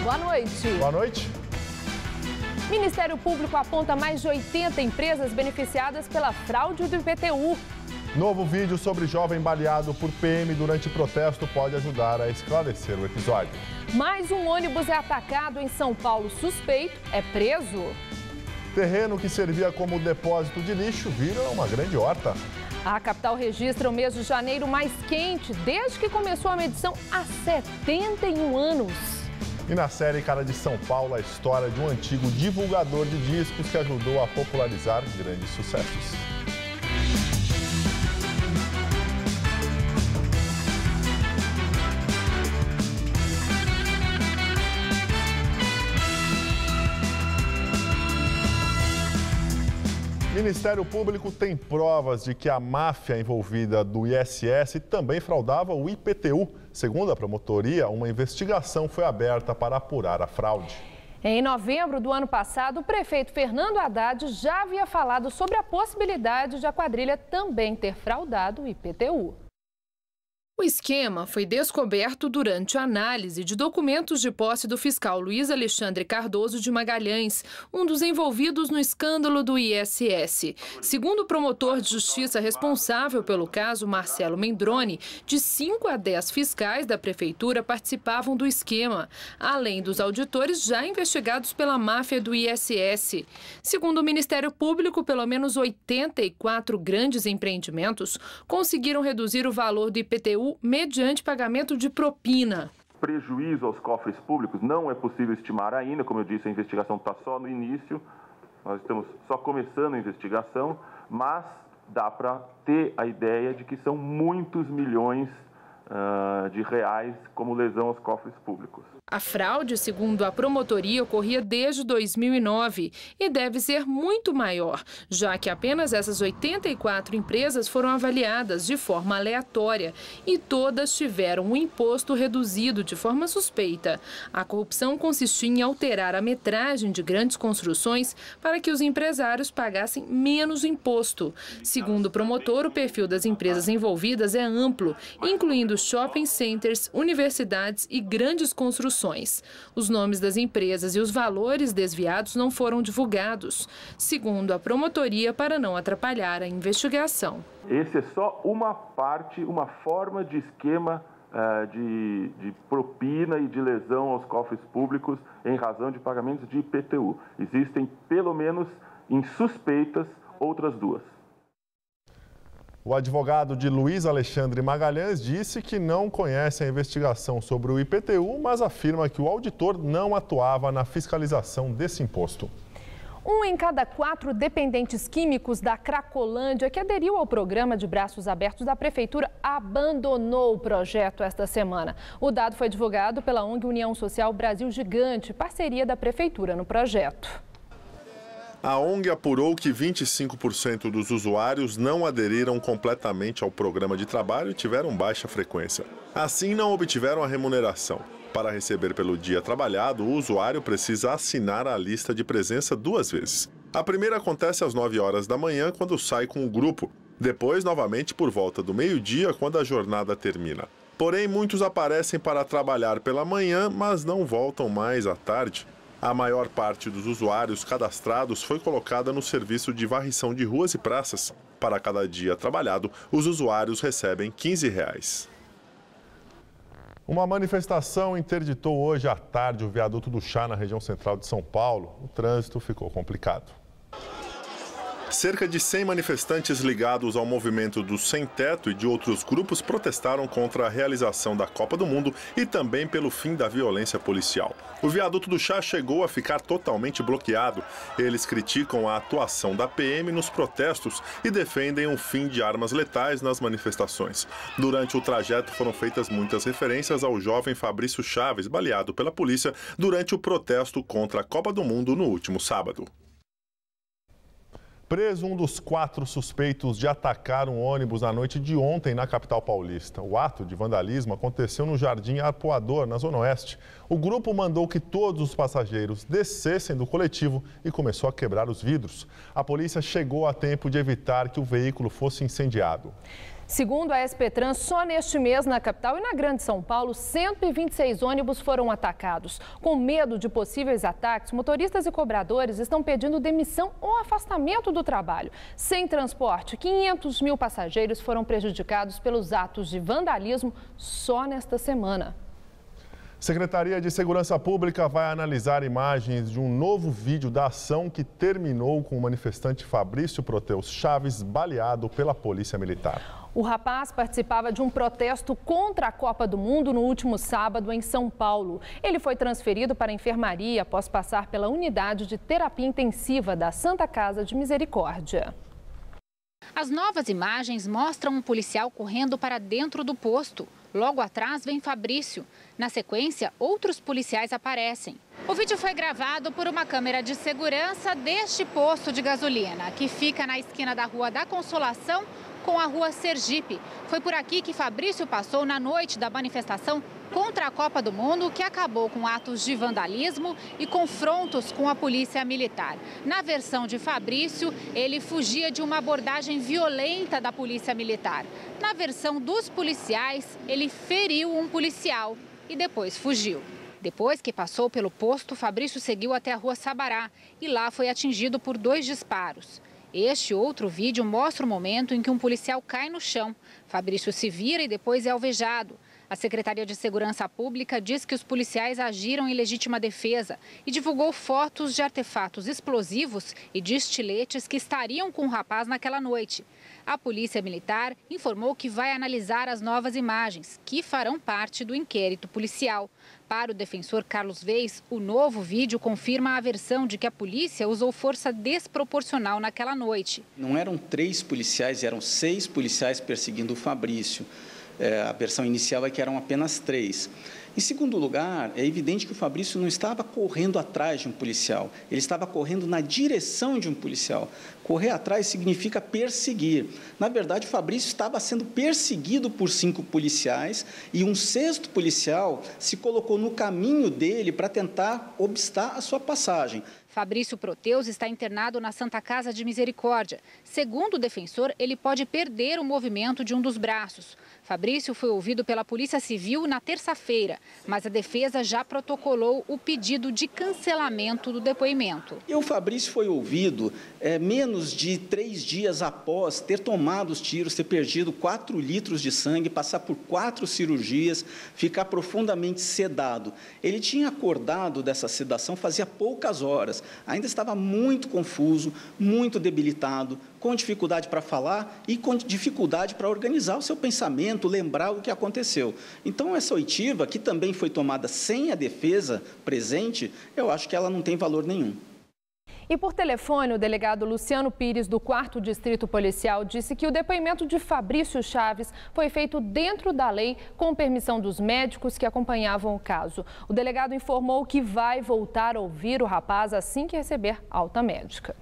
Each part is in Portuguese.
Boa noite. Boa noite. Ministério Público aponta mais de 80 empresas beneficiadas pela fraude do IPTU. Novo vídeo sobre jovem baleado por PM durante protesto pode ajudar a esclarecer o episódio. Mais um ônibus é atacado em São Paulo. Suspeito é preso. Terreno que servia como depósito de lixo vira uma grande horta. A capital registra o mês de janeiro mais quente desde que começou a medição há 71 anos. E na série Cara de São Paulo, a história de um antigo divulgador de discos que ajudou a popularizar grandes sucessos. O Ministério Público tem provas de que a máfia envolvida do ISS também fraudava o IPTU. Segundo a promotoria, uma investigação foi aberta para apurar a fraude. Em novembro do ano passado, o prefeito Fernando Haddad já havia falado sobre a possibilidade de a quadrilha também ter fraudado o IPTU. O esquema foi descoberto durante a análise de documentos de posse do fiscal Luiz Alexandre Cardoso de Magalhães, um dos envolvidos no escândalo do ISS. Segundo o promotor de justiça responsável pelo caso, Marcelo Mendrone, de 5 a 10 fiscais da prefeitura participavam do esquema, além dos auditores já investigados pela máfia do ISS. Segundo o Ministério Público, pelo menos 84 grandes empreendimentos conseguiram reduzir o valor do IPTU mediante pagamento de propina. Prejuízo aos cofres públicos não é possível estimar ainda, como eu disse, a investigação está só no início, nós estamos só começando a investigação, mas dá para ter a ideia de que são muitos milhões de reais como lesão aos cofres públicos. A fraude, segundo a promotoria, ocorria desde 2009 e deve ser muito maior, já que apenas essas 84 empresas foram avaliadas de forma aleatória e todas tiveram um imposto reduzido de forma suspeita. A corrupção consistia em alterar a metragem de grandes construções para que os empresários pagassem menos imposto. Segundo o promotor, o perfil das empresas envolvidas é amplo, incluindo shopping centers, universidades e grandes construções. Os nomes das empresas e os valores desviados não foram divulgados, segundo a promotoria, para não atrapalhar a investigação. Esse é só uma parte, uma forma de esquema de propina e de lesão aos cofres públicos em razão de pagamentos de IPTU. Existem, pelo menos em suspeitas, outras duas. O advogado de Luiz Alexandre Magalhães disse que não conhece a investigação sobre o IPTU, mas afirma que o auditor não atuava na fiscalização desse imposto. 1 em cada 4 dependentes químicos da Cracolândia que aderiu ao programa de braços abertos da Prefeitura abandonou o projeto esta semana. O dado foi divulgado pela ONG União Social Brasil Gigante, parceria da Prefeitura no projeto. A ONG apurou que 25% dos usuários não aderiram completamente ao programa de trabalho e tiveram baixa frequência. Assim, não obtiveram a remuneração. Para receber pelo dia trabalhado, o usuário precisa assinar a lista de presença 2 vezes. A primeira acontece às 9 horas da manhã, quando sai com o grupo. Depois, novamente, por volta do meio-dia, quando a jornada termina. Porém, muitos aparecem para trabalhar pela manhã, mas não voltam mais à tarde. A maior parte dos usuários cadastrados foi colocada no serviço de varrição de ruas e praças. Para cada dia trabalhado, os usuários recebem R$ 15. Uma manifestação interditou hoje à tarde o viaduto do Chá, na região central de São Paulo. O trânsito ficou complicado. Cerca de 100 manifestantes ligados ao movimento do Sem Teto e de outros grupos protestaram contra a realização da Copa do Mundo e também pelo fim da violência policial. O viaduto do Chá chegou a ficar totalmente bloqueado. Eles criticam a atuação da PM nos protestos e defendem um fim de armas letais nas manifestações. Durante o trajeto foram feitas muitas referências ao jovem Fabrício Chaves, baleado pela polícia durante o protesto contra a Copa do Mundo no último sábado. Preso um dos 4 suspeitos de atacar um ônibus na noite de ontem na capital paulista. O ato de vandalismo aconteceu no Jardim Arpoador, na Zona Oeste. O grupo mandou que todos os passageiros descessem do coletivo e começou a quebrar os vidros. A polícia chegou a tempo de evitar que o veículo fosse incendiado. Segundo a SP Trans, só neste mês na capital e na Grande São Paulo, 126 ônibus foram atacados. Com medo de possíveis ataques, motoristas e cobradores estão pedindo demissão ou afastamento do trabalho. Sem transporte, 500 mil passageiros foram prejudicados pelos atos de vandalismo só nesta semana. Secretaria de Segurança Pública vai analisar imagens de um novo vídeo da ação que terminou com o manifestante Fabrício Proteus Chaves baleado pela Polícia Militar. O rapaz participava de um protesto contra a Copa do Mundo no último sábado em São Paulo. Ele foi transferido para a enfermaria após passar pela unidade de terapia intensiva da Santa Casa de Misericórdia. As novas imagens mostram um policial correndo para dentro do posto. Logo atrás vem Fabrício. Na sequência, outros policiais aparecem. O vídeo foi gravado por uma câmera de segurança deste posto de gasolina, que fica na esquina da Rua da Consolação com a Rua Sergipe. Foi por aqui que Fabrício passou na noite da manifestação contra a Copa do Mundo, que acabou com atos de vandalismo e confrontos com a polícia militar. Na versão de Fabrício, ele fugia de uma abordagem violenta da polícia militar. Na versão dos policiais, ele feriu um policial e depois fugiu. Depois que passou pelo posto, Fabrício seguiu até a Rua Sabará e lá foi atingido por 2 disparos. Este outro vídeo mostra o momento em que um policial cai no chão. Fabrício se vira e depois é alvejado. A Secretaria de Segurança Pública diz que os policiais agiram em legítima defesa e divulgou fotos de artefatos explosivos e de estiletes que estariam com o rapaz naquela noite. A Polícia Militar informou que vai analisar as novas imagens, que farão parte do inquérito policial. Para o defensor Carlos Veis, o novo vídeo confirma a versão de que a polícia usou força desproporcional naquela noite. Não eram 3 policiais, eram 6 policiais perseguindo o Fabrício. A versão inicial é que eram apenas 3. Em segundo lugar, é evidente que o Fabrício não estava correndo atrás de um policial, ele estava correndo na direção de um policial. Correr atrás significa perseguir. Na verdade, o Fabrício estava sendo perseguido por 5 policiais e um 6º policial se colocou no caminho dele para tentar obstar a sua passagem. Fabrício Proteus está internado na Santa Casa de Misericórdia. Segundo o defensor, ele pode perder o movimento de um dos braços. Fabrício foi ouvido pela Polícia Civil na terça-feira, mas a defesa já protocolou o pedido de cancelamento do depoimento. E o Fabrício foi ouvido menos de 3 dias após ter tomado os tiros, ter perdido 4 litros de sangue, passar por 4 cirurgias, ficar profundamente sedado. Ele tinha acordado dessa sedação fazia poucas horas, ainda estava muito confuso, muito debilitado, com dificuldade para falar e com dificuldade para organizar o seu pensamento, lembrar o que aconteceu. Então, essa oitiva, que também foi tomada sem a defesa presente, eu acho que ela não tem valor nenhum. E por telefone, o delegado Luciano Pires, do 4º Distrito Policial, disse que o depoimento de Fabrício Chaves foi feito dentro da lei, com permissão dos médicos que acompanhavam o caso. O delegado informou que vai voltar a ouvir o rapaz assim que receber alta médica.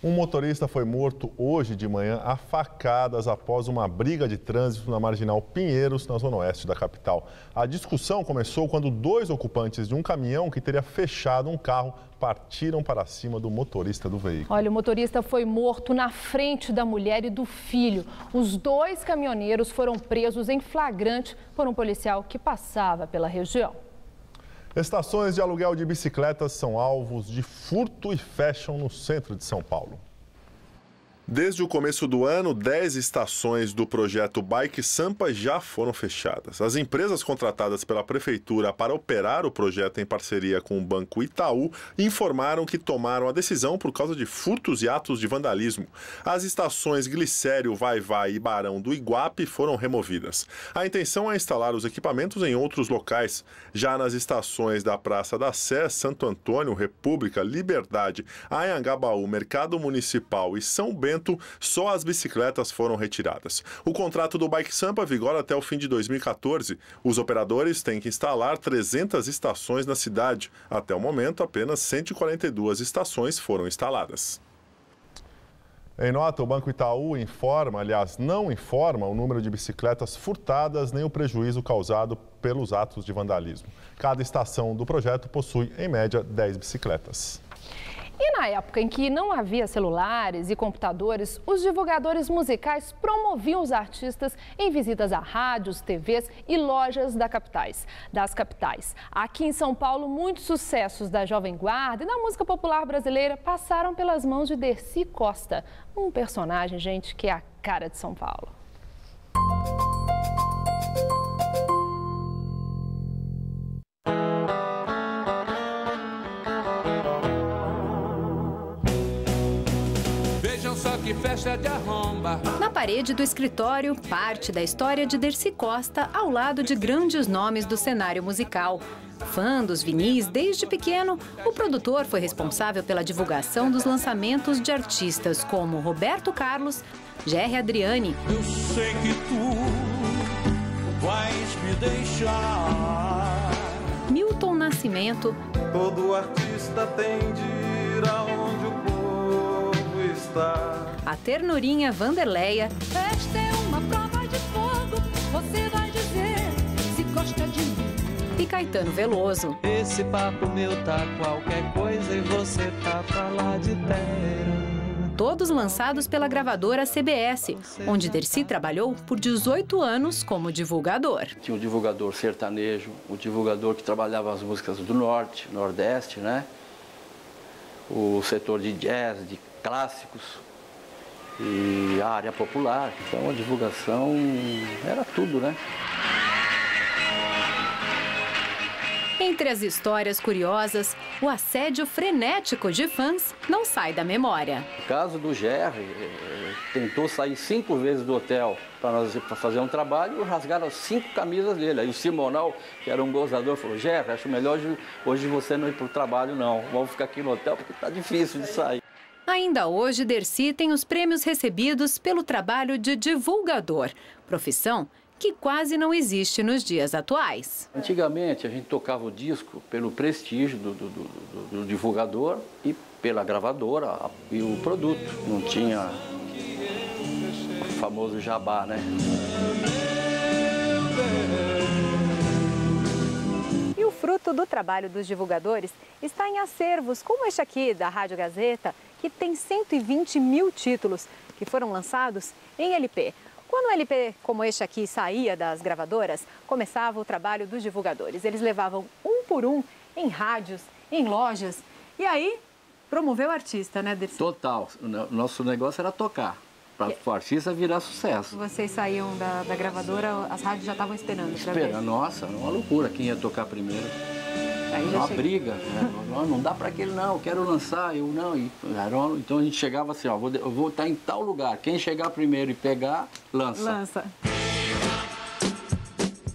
Um motorista foi morto hoje de manhã a facadas após uma briga de trânsito na Marginal Pinheiros, na zona oeste da capital. A discussão começou quando 2 ocupantes de um caminhão que teria fechado um carro partiram para cima do motorista do veículo. Olha, o motorista foi morto na frente da mulher e do filho. Os 2 caminhoneiros foram presos em flagrante por um policial que passava pela região. Estações de aluguel de bicicletas são alvos de furto e fecham no centro de São Paulo. Desde o começo do ano, 10 estações do projeto Bike Sampa já foram fechadas. As empresas contratadas pela Prefeitura para operar o projeto em parceria com o Banco Itaú informaram que tomaram a decisão por causa de furtos e atos de vandalismo. As estações Glicério, Vai-Vai e Barão do Iguape foram removidas. A intenção é instalar os equipamentos em outros locais. Já nas estações da Praça da Sé, Santo Antônio, República, Liberdade, Anhangabaú, Mercado Municipal e São Bento, só as bicicletas foram retiradas. O contrato do Bike Sampa vigora até o fim de 2014. Os operadores têm que instalar 300 estações na cidade. Até o momento, apenas 142 estações foram instaladas. Em nota, o Banco Itaú não informa o número de bicicletas furtadas nem o prejuízo causado pelos atos de vandalismo. Cada estação do projeto possui, em média, 10 bicicletas. E na época em que não havia celulares e computadores, os divulgadores musicais promoviam os artistas em visitas a rádios, TVs e lojas das capitais. Aqui em São Paulo, muitos sucessos da Jovem Guarda e da música popular brasileira passaram pelas mãos de Dercy Costa, um personagem, gente, que é a cara de São Paulo. Que festa de arromba. Na parede do escritório, parte da história de Dercy Costa ao lado de grandes nomes do cenário musical. Fã dos vinis desde pequeno, o produtor foi responsável pela divulgação dos lançamentos de artistas como Roberto Carlos, Gerry Adriane. Eu sei que tu vais me deixar. Milton Nascimento. Todo artista tem de ir aonde o povo está. A ternurinha Vanderleia. Esta é uma prova de fogo, você vai dizer se gosta de mim. E Caetano Veloso. Esse papo meu tá qualquer coisa e você tá pra lá de terra. Todos lançados pela gravadora CBS, onde Dercy trabalhou por 18 anos como divulgador. Tinha o divulgador sertanejo, o divulgador que trabalhava as músicas do Norte, Nordeste, né? O setor de jazz, de clássicos e a área popular. Então a divulgação era tudo, né? Entre as histórias curiosas, o assédio frenético de fãs não sai da memória. O caso do Gerry, tentou sair 5 vezes do hotel para fazer um trabalho e rasgaram 5 camisas dele. Aí o Simonal, que era um gozador, falou: Gerry, acho melhor hoje você não ir para o trabalho não, vamos ficar aqui no hotel porque está difícil de sair. Ainda hoje, Dercy tem os prêmios recebidos pelo trabalho de divulgador, profissão que quase não existe nos dias atuais. Antigamente, a gente tocava o disco pelo prestígio do divulgador e pela gravadora e o produto. Não tinha o famoso jabá, né? E o fruto do trabalho dos divulgadores está em acervos como este aqui da Rádio Gazeta, que tem 120 mil títulos que foram lançados em LP. Quando um LP como este aqui saía das gravadoras, começava o trabalho dos divulgadores. Eles levavam um por um em rádios, em lojas, e aí promoveu o artista, né, Dercy? Total. Nosso negócio era tocar, para o artista virar sucesso. Vocês saíam da gravadora, as rádios já estavam esperando para ver? Nossa, uma loucura quem ia tocar primeiro. Uma briga, né? Não dá para aquele não, eu quero lançar, eu não. Então a gente chegava assim, ó, eu vou estar em tal lugar, quem chegar primeiro e pegar, lança.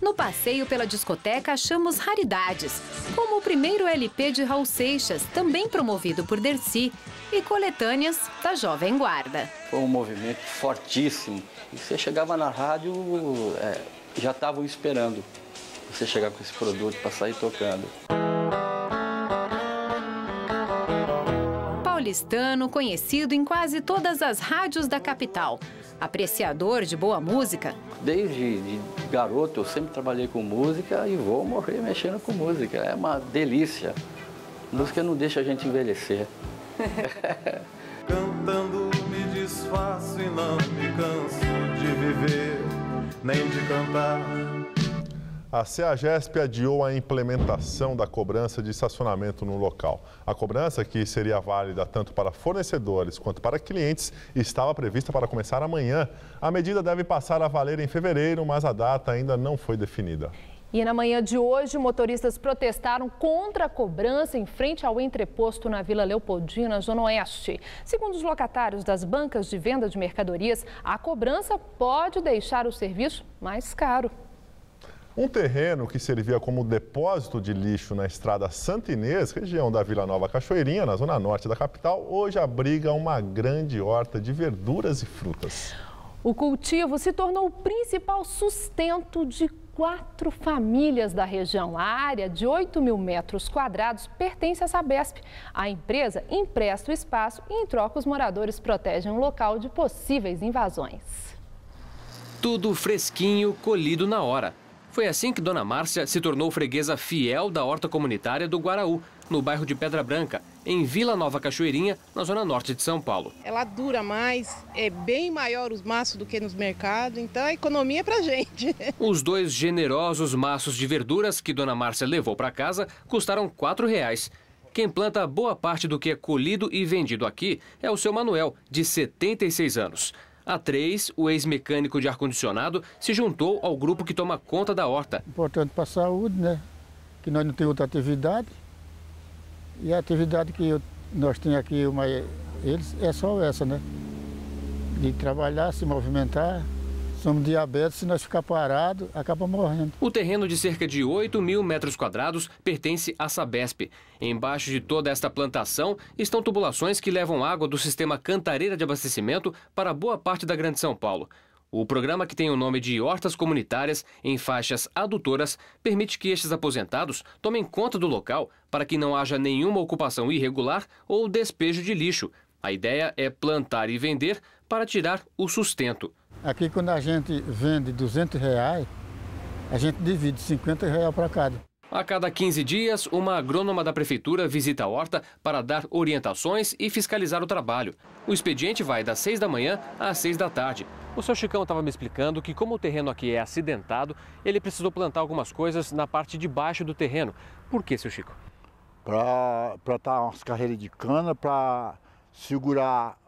No passeio pela discoteca achamos raridades, como o primeiro LP de Raul Seixas, também promovido por Dercy, e coletâneas da Jovem Guarda. Foi um movimento fortíssimo. E você chegava na rádio, já estavam esperando você chegar com esse produto para sair tocando. Paulistano, conhecido em quase todas as rádios da capital. Apreciador de boa música. Desde garoto eu sempre trabalhei com música e vou morrer mexendo com música. É uma delícia. Música não deixa a gente envelhecer. Cantando me desfaço e não me canso de viver, nem de cantar. A CEAGESP adiou a implementação da cobrança de estacionamento no local. A cobrança, que seria válida tanto para fornecedores quanto para clientes, estava prevista para começar amanhã. A medida deve passar a valer em fevereiro, mas a data ainda não foi definida. E na manhã de hoje, motoristas protestaram contra a cobrança em frente ao entreposto na Vila Leopoldina, Zona Oeste. Segundo os locatários das bancas de venda de mercadorias, a cobrança pode deixar o serviço mais caro. Um terreno que servia como depósito de lixo na estrada Santa Inês, região da Vila Nova Cachoeirinha, na zona norte da capital, hoje abriga uma grande horta de verduras e frutas. O cultivo se tornou o principal sustento de 4 famílias da região. A área de 8 mil metros quadrados pertence à Sabesp. A empresa empresta o espaço e, em troca, os moradores protegem o local de possíveis invasões. Tudo fresquinho, colhido na hora. Foi assim que Dona Márcia se tornou freguesa fiel da horta comunitária do Guaraú, no bairro de Pedra Branca, em Vila Nova Cachoeirinha, na zona norte de São Paulo. Ela dura mais, é bem maior os maços do que nos mercados, então a economia é pra gente. Os 2 generosos maços de verduras que Dona Márcia levou para casa custaram R$ 4,00. Quem planta boa parte do que é colhido e vendido aqui é o seu Manuel, de 76 anos. Há 3, o ex-mecânico de ar-condicionado se juntou ao grupo que toma conta da horta. Importante para a saúde, né? Que nós não temos outra atividade. E a atividade que nós temos aqui, eles, é só essa, né? De trabalhar, se movimentar. Somos diabéticos, se nós ficar parados, acaba morrendo. O terreno de cerca de 8.000 metros quadrados pertence à Sabesp. Embaixo de toda esta plantação estão tubulações que levam água do sistema Cantareira de abastecimento para boa parte da Grande São Paulo. O programa, que tem o nome de Hortas Comunitárias em faixas adutoras, permite que estes aposentados tomem conta do local para que não haja nenhuma ocupação irregular ou despejo de lixo. A ideia é plantar e vender para tirar o sustento. Aqui, quando a gente vende R$200, a gente divide R$50 para cada. A cada 15 dias, uma agrônoma da prefeitura visita a horta para dar orientações e fiscalizar o trabalho. O expediente vai das 6 da manhã às 6 da tarde. O seu Chicão estava me explicando que, como o terreno aqui é acidentado, ele precisou plantar algumas coisas na parte de baixo do terreno. Por que, seu Chico? Para plantar umas carreiras de cana, para segurar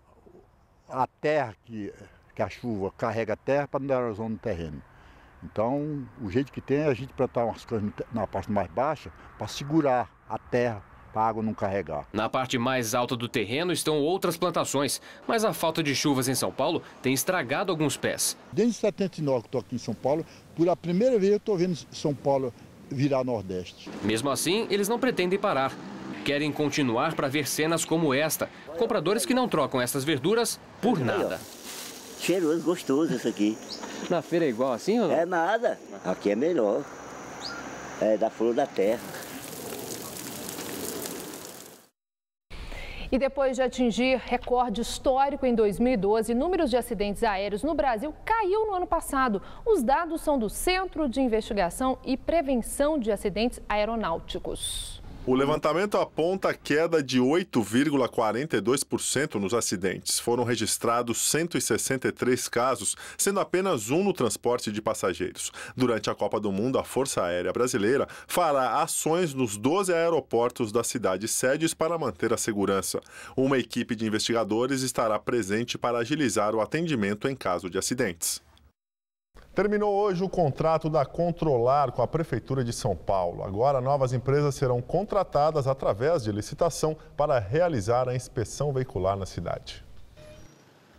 a terra que a chuva carrega a terra para não dar erosão no terreno. Então, o jeito que tem é a gente plantar umas coisas na parte mais baixa para segurar a terra, para a água não carregar. Na parte mais alta do terreno estão outras plantações, mas a falta de chuvas em São Paulo tem estragado alguns pés. Desde 79 que estou aqui em São Paulo, pela primeira vez eu estou vendo São Paulo virar Nordeste. Mesmo assim, eles não pretendem parar. Querem continuar para ver cenas como esta. Compradores que não trocam essas verduras por nada. Cheiroso, gostoso isso aqui. Na feira é igual assim ou não? É nada. Aqui é melhor. É da flor da terra. E depois de atingir recorde histórico em 2012, números de acidentes aéreos no Brasil caiu no ano passado. Os dados são do Centro de Investigação e Prevenção de Acidentes Aeronáuticos. O levantamento aponta queda de 8,42% nos acidentes. Foram registrados 163 casos, sendo apenas um no transporte de passageiros. Durante a Copa do Mundo, a Força Aérea Brasileira fará ações nos 12 aeroportos das cidades sedes para manter a segurança. Uma equipe de investigadores estará presente para agilizar o atendimento em caso de acidentes. Terminou hoje o contrato da Controlar com a Prefeitura de São Paulo. Agora, novas empresas serão contratadas através de licitação para realizar a inspeção veicular na cidade.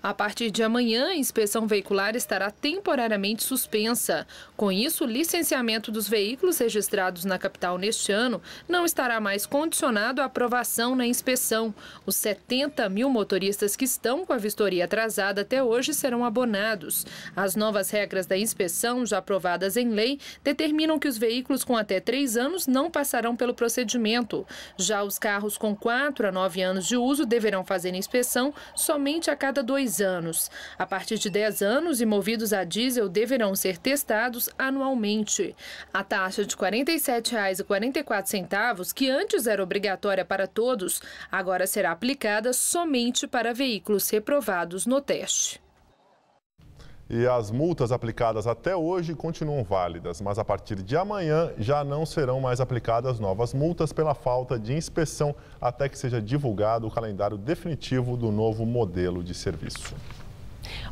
A partir de amanhã, a inspeção veicular estará temporariamente suspensa. Com isso, o licenciamento dos veículos registrados na capital neste ano não estará mais condicionado à aprovação na inspeção. Os 70 mil motoristas que estão com a vistoria atrasada até hoje serão abonados. As novas regras da inspeção, já aprovadas em lei, determinam que os veículos com até 3 anos não passarão pelo procedimento. Já os carros com 4 a 9 anos de uso deverão fazer inspeção somente a cada 2 anos. A partir de 10 anos e movidos a diesel deverão ser testados anualmente. A taxa de R$ 47,44, que antes era obrigatória para todos, agora será aplicada somente para veículos reprovados no teste. E as multas aplicadas até hoje continuam válidas, mas a partir de amanhã já não serão mais aplicadas novas multas pela falta de inspeção até que seja divulgado o calendário definitivo do novo modelo de serviço.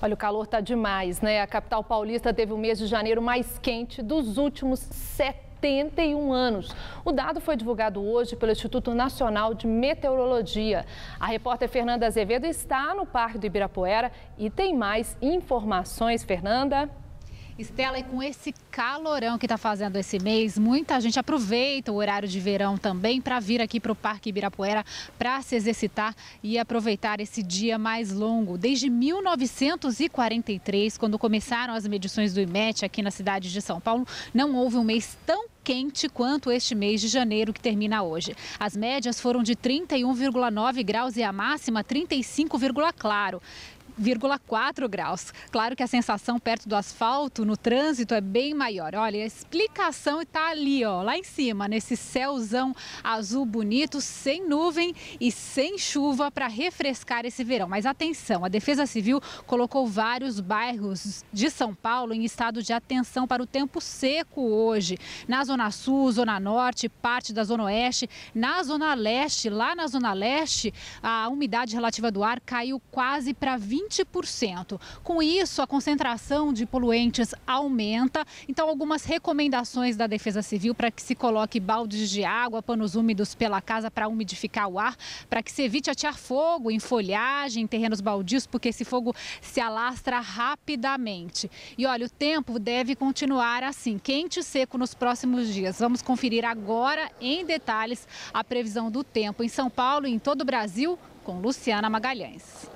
Olha, o calor está demais, né? A capital paulista teve o mês de janeiro mais quente dos últimos 71 anos. O dado foi divulgado hoje pelo Instituto Nacional de Meteorologia. A repórter Fernanda Azevedo está no Parque do Ibirapuera e tem mais informações. Fernanda? Estela, e com esse calorão que está fazendo esse mês, muita gente aproveita o horário de verão também para vir aqui para o Parque Ibirapuera para se exercitar e aproveitar esse dia mais longo. Desde 1943, quando começaram as medições do IMET aqui na cidade de São Paulo, não houve um mês tão quente quanto este mês de janeiro que termina hoje. As médias foram de 31,9 graus e a máxima 35, claro. 20,4 graus. Claro que a sensação perto do asfalto, no trânsito, é bem maior. Olha, a explicação está ali, ó, lá em cima, nesse céuzão azul bonito, sem nuvem e sem chuva para refrescar esse verão. Mas atenção, a Defesa Civil colocou vários bairros de São Paulo em estado de atenção para o tempo seco hoje. Na Zona Sul, Zona Norte, parte da Zona Oeste, na Zona Leste, lá na Zona Leste, a umidade relativa do ar caiu quase para 20%. Com isso, a concentração de poluentes aumenta. Então, algumas recomendações da Defesa Civil para que se coloque baldes de água, panos úmidos pela casa para umidificar o ar, para que se evite atear fogo em folhagem, em terrenos baldios, porque esse fogo se alastra rapidamente. E olha, o tempo deve continuar assim, quente e seco nos próximos dias. Vamos conferir agora em detalhes a previsão do tempo em São Paulo e em todo o Brasil com Luciana Magalhães.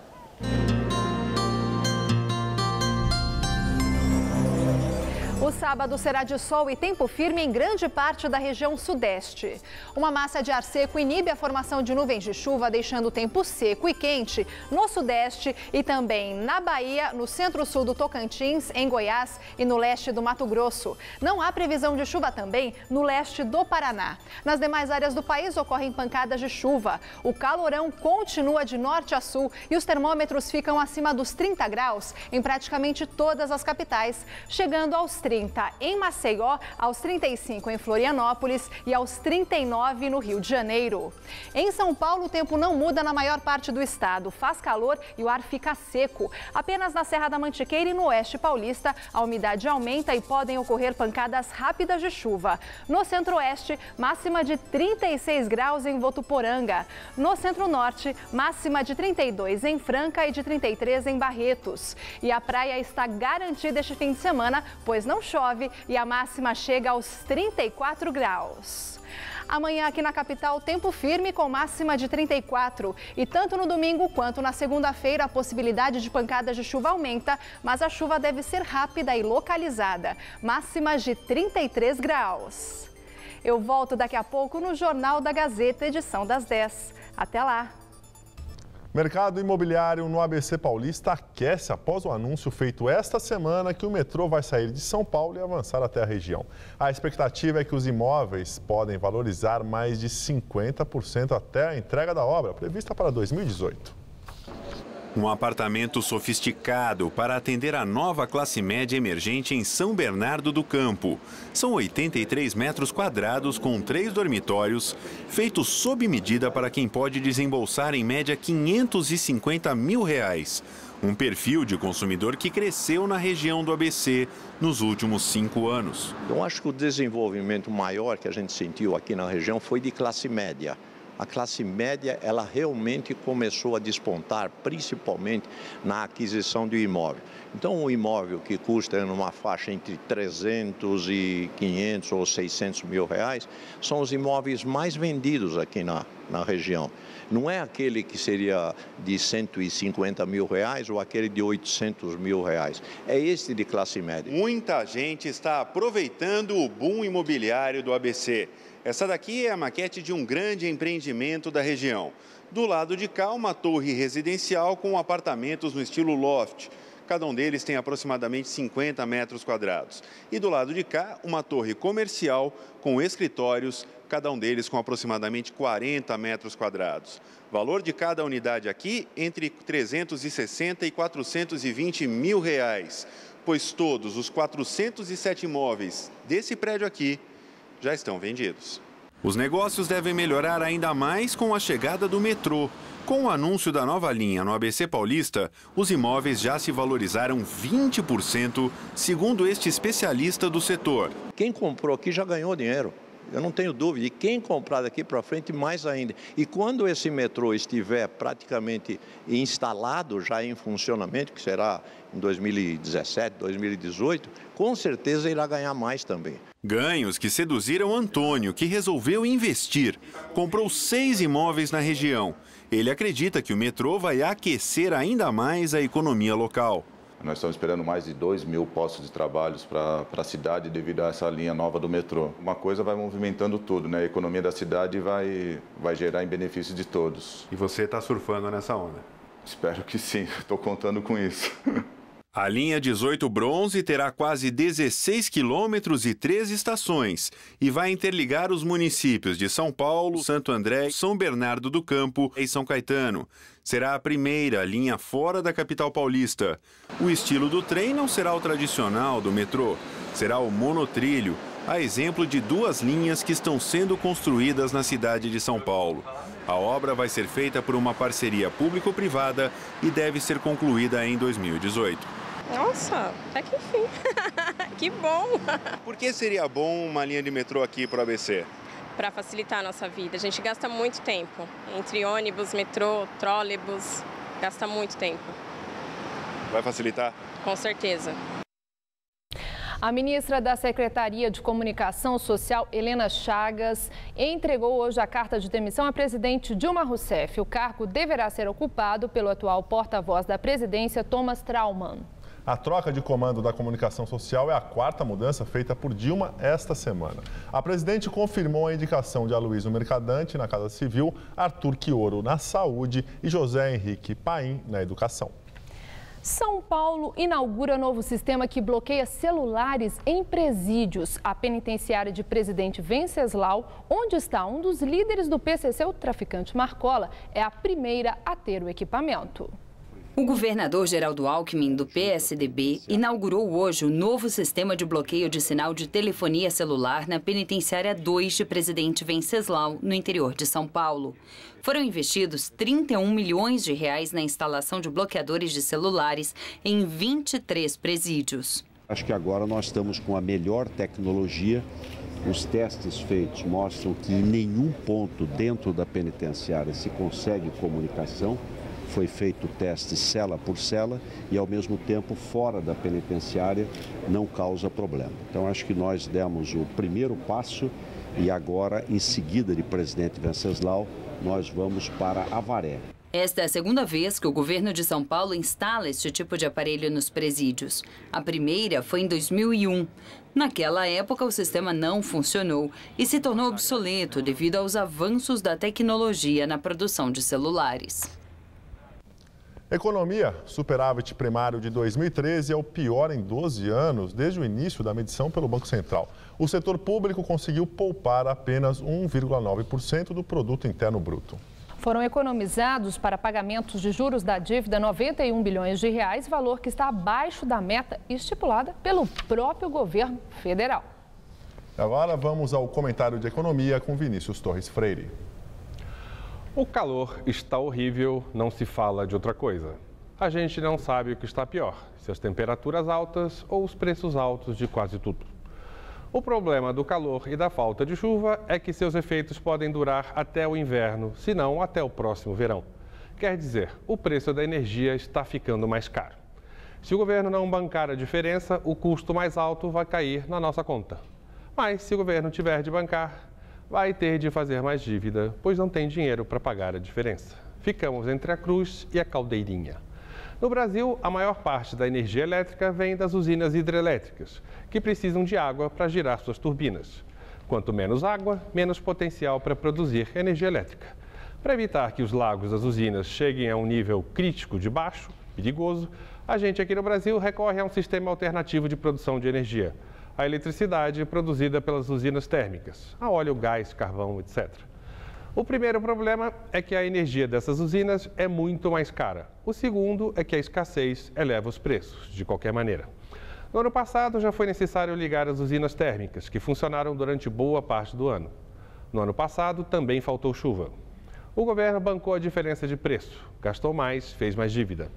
O sábado será de sol e tempo firme em grande parte da região sudeste. Uma massa de ar seco inibe a formação de nuvens de chuva, deixando o tempo seco e quente no sudeste e também na Bahia, no centro-sul do Tocantins, em Goiás e no leste do Mato Grosso. Não há previsão de chuva também no leste do Paraná. Nas demais áreas do país ocorrem pancadas de chuva. O calorão continua de norte a sul e os termômetros ficam acima dos 30 graus em praticamente todas as capitais, chegando aos 30 em Maceió, aos 35 em Florianópolis e aos 39 no Rio de Janeiro. Em São Paulo, o tempo não muda na maior parte do estado. Faz calor e o ar fica seco. Apenas na Serra da Mantiqueira e no oeste paulista, a umidade aumenta e podem ocorrer pancadas rápidas de chuva. No centro-oeste, máxima de 36 graus em Votuporanga. No centro-norte, máxima de 32 em Franca e de 33 em Barretos. E a praia está garantida este fim de semana, pois não chove e a máxima chega aos 34 graus. Amanhã aqui na capital, tempo firme com máxima de 34. E tanto no domingo quanto na segunda-feira a possibilidade de pancadas de chuva aumenta, mas a chuva deve ser rápida e localizada. Máximas de 33 graus. Eu volto daqui a pouco no Jornal da Gazeta, edição das 10. Até lá! Mercado imobiliário no ABC Paulista aquece após o anúncio feito esta semana que o metrô vai sair de São Paulo e avançar até a região. A expectativa é que os imóveis podem valorizar mais de 50% até a entrega da obra, prevista para 2018. Um apartamento sofisticado para atender a nova classe média emergente em São Bernardo do Campo. São 83 metros quadrados com 3 dormitórios, feitos sob medida para quem pode desembolsar em média R$550 mil. Um perfil de consumidor que cresceu na região do ABC nos últimos 5 anos. Eu acho que o desenvolvimento maior que a gente sentiu aqui na região foi de classe média. A classe média, ela realmente começou a despontar, principalmente na aquisição de imóvel. Então, um imóvel que custa numa faixa entre 300 e 500 ou 600 mil reais, são os imóveis mais vendidos aqui na região. Não é aquele que seria de 150 mil reais ou aquele de 800 mil reais. É esse de classe média. Muita gente está aproveitando o boom imobiliário do ABC. Essa daqui é a maquete de um grande empreendimento da região. Do lado de cá, uma torre residencial com apartamentos no estilo loft. Cada um deles tem aproximadamente 50 metros quadrados. E do lado de cá, uma torre comercial com escritórios, cada um deles com aproximadamente 40 metros quadrados. Valor de cada unidade aqui entre 360 e 420 mil reais, pois todos os 407 imóveis desse prédio aqui já estão vendidos. Os negócios devem melhorar ainda mais com a chegada do metrô. Com o anúncio da nova linha no ABC Paulista, os imóveis já se valorizaram 20%, segundo este especialista do setor. Quem comprou aqui já ganhou dinheiro. Eu não tenho dúvida, e quem comprar daqui para frente, mais ainda. E quando esse metrô estiver praticamente instalado, já em funcionamento, que será em 2017, 2018, com certeza irá ganhar mais também. Ganhos que seduziram Antônio, que resolveu investir. Comprou 6 imóveis na região. Ele acredita que o metrô vai aquecer ainda mais a economia local. Nós estamos esperando mais de 2.000 postos de trabalho para a cidade devido a essa linha nova do metrô. Uma coisa vai movimentando tudo, né? A economia da cidade vai gerar em benefício de todos. E você está surfando nessa onda? Espero que sim, estou contando com isso. A linha 18 Bronze terá quase 16 quilômetros e 3 estações e vai interligar os municípios de São Paulo, Santo André, São Bernardo do Campo e São Caetano. Será a primeira linha fora da capital paulista. O estilo do trem não será o tradicional do metrô, será o monotrilho, a exemplo de 2 linhas que estão sendo construídas na cidade de São Paulo. A obra vai ser feita por uma parceria público-privada e deve ser concluída em 2018. Nossa, até que enfim. Que bom! Por que seria bom uma linha de metrô aqui para o ABC? Para facilitar a nossa vida. A gente gasta muito tempo. Entre ônibus, metrô, trólebus, gasta muito tempo. Vai facilitar? Com certeza. A ministra da Secretaria de Comunicação Social, Helena Chagas, entregou hoje a carta de demissão à presidente Dilma Rousseff. O cargo deverá ser ocupado pelo atual porta-voz da presidência, Thomas Traumann. A troca de comando da comunicação social é a 4ª mudança feita por Dilma esta semana. A presidente confirmou a indicação de Aloysio Mercadante na Casa Civil, Arthur Quioro na Saúde e José Henrique Paim na Educação. São Paulo inaugura novo sistema que bloqueia celulares em presídios. A penitenciária de Presidente Venceslau, onde está um dos líderes do PCC, o traficante Marcola, é a primeira a ter o equipamento. O governador Geraldo Alckmin, do PSDB, inaugurou hoje o novo sistema de bloqueio de sinal de telefonia celular na Penitenciária 2 de Presidente Venceslau, no interior de São Paulo. Foram investidos R$31 milhões na instalação de bloqueadores de celulares em 23 presídios. Acho que agora nós estamos com a melhor tecnologia. Os testes feitos mostram que em nenhum ponto dentro da penitenciária se consegue comunicação. Foi feito o teste cela por cela e, ao mesmo tempo, fora da penitenciária não causa problema. Então, acho que nós demos o primeiro passo e agora, em seguida de Presidente Venceslau, nós vamos para Avaré. Esta é a segunda vez que o governo de São Paulo instala este tipo de aparelho nos presídios. A primeira foi em 2001. Naquela época, o sistema não funcionou e se tornou obsoleto devido aos avanços da tecnologia na produção de celulares. Economia, superávit primário de 2013 é o pior em 12 anos, desde o início da medição pelo Banco Central. O setor público conseguiu poupar apenas 1,9% do produto interno bruto. Foram economizados para pagamentos de juros da dívida R$91 bilhões, valor que está abaixo da meta estipulada pelo próprio governo federal. Agora vamos ao comentário de economia com Vinícius Torres Freire. O calor está horrível, não se fala de outra coisa. A gente não sabe o que está pior, se as temperaturas altas ou os preços altos de quase tudo. O problema do calor e da falta de chuva é que seus efeitos podem durar até o inverno, se não até o próximo verão. Quer dizer, o preço da energia está ficando mais caro. Se o governo não bancar a diferença, o custo mais alto vai cair na nossa conta. Mas se o governo tiver de bancar, vai ter de fazer mais dívida, pois não tem dinheiro para pagar a diferença. Ficamos entre a cruz e a caldeirinha. No Brasil, a maior parte da energia elétrica vem das usinas hidrelétricas, que precisam de água para girar suas turbinas. Quanto menos água, menos potencial para produzir energia elétrica. Para evitar que os lagos das usinas cheguem a um nível crítico de baixo, perigoso, a gente aqui no Brasil recorre a um sistema alternativo de produção de energia. A eletricidade produzida pelas usinas térmicas, a óleo, gás, carvão, etc. O primeiro problema é que a energia dessas usinas é muito mais cara. O segundo é que a escassez eleva os preços, de qualquer maneira. No ano passado, já foi necessário ligar as usinas térmicas, que funcionaram durante boa parte do ano. No ano passado, também faltou chuva. O governo bancou a diferença de preço, gastou mais, fez mais dívida.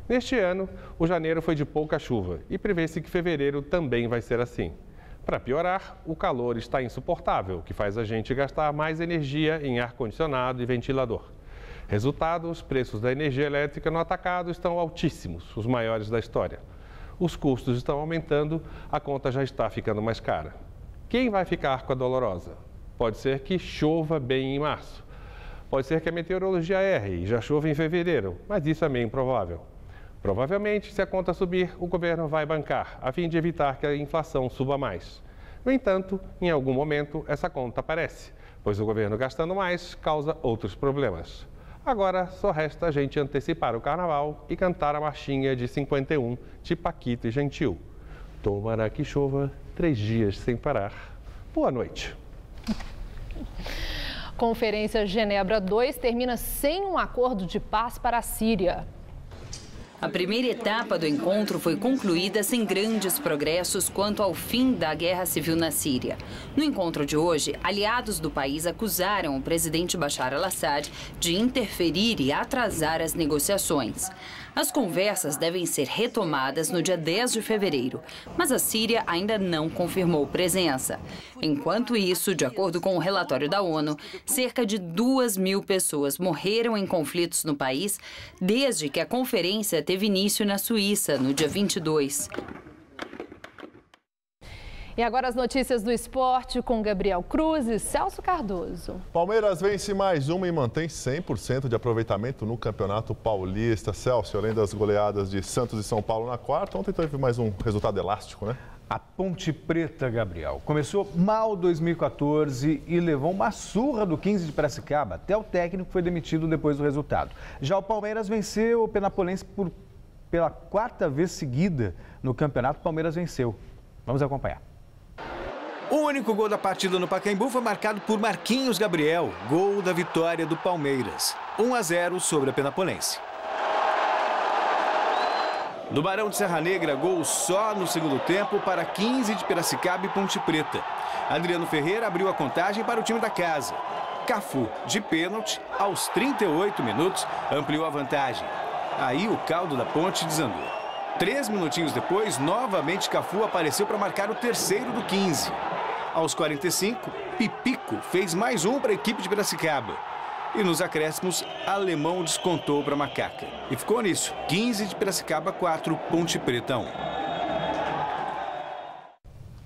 Neste ano, o janeiro foi de pouca chuva e prevê-se que fevereiro também vai ser assim. Para piorar, o calor está insuportável, o que faz a gente gastar mais energia em ar-condicionado e ventilador. Resultado, os preços da energia elétrica no atacado estão altíssimos, os maiores da história. Os custos estão aumentando, a conta já está ficando mais cara. Quem vai ficar com a dolorosa? Pode ser que chova bem em março. Pode ser que a meteorologia erre e já chova em fevereiro, mas isso é meio improvável. Provavelmente, se a conta subir, o governo vai bancar, a fim de evitar que a inflação suba mais. No entanto, em algum momento, essa conta aparece, pois o governo gastando mais causa outros problemas. Agora só resta a gente antecipar o carnaval e cantar a marchinha de 51 de Paquito e Gentil. Tomara que chova 3 dias sem parar. Boa noite. Conferência Genebra 2 termina sem um acordo de paz para a Síria. A primeira etapa do encontro foi concluída sem grandes progressos quanto ao fim da guerra civil na Síria. No encontro de hoje, aliados do país acusaram o presidente Bashar al-Assad de interferir e atrasar as negociações. As conversas devem ser retomadas no dia 10 de fevereiro, mas a Síria ainda não confirmou presença. Enquanto isso, de acordo com o relatório da ONU, cerca de 2.000 pessoas morreram em conflitos no país desde que a conferência teve início na Suíça, no dia 22. E agora as notícias do esporte com Gabriel Cruz e Celso Cardoso. Palmeiras vence mais uma e mantém 100% de aproveitamento no Campeonato Paulista. Celso, além das goleadas de Santos e São Paulo na quarta, ontem teve mais um resultado elástico, né? A Ponte Preta, Gabriel, começou mal 2014 e levou uma surra do 15 de Piracicaba. Até o técnico foi demitido depois do resultado. Já o Palmeiras venceu o Penapolense pela 4ª vez seguida no campeonato. O Palmeiras venceu. Vamos acompanhar. O único gol da partida no Pacaembu foi marcado por Marquinhos Gabriel, gol da vitória do Palmeiras. 1-0 sobre a Penapolense. No Barão de Serra Negra, gol só no segundo tempo para 15 de Piracicaba e Ponte Preta. Adriano Ferreira abriu a contagem para o time da casa. Cafu, de pênalti, aos 38 minutos, ampliou a vantagem. Aí o caldo da Ponte desandou. 3 minutinhos depois, novamente Cafu apareceu para marcar o terceiro do 15. Aos 45, Pipico fez mais um para a equipe de Piracicaba. E nos acréscimos, Alemão descontou para Macaca. E ficou nisso, 15 de Piracicaba, 4, Ponte Preta 1.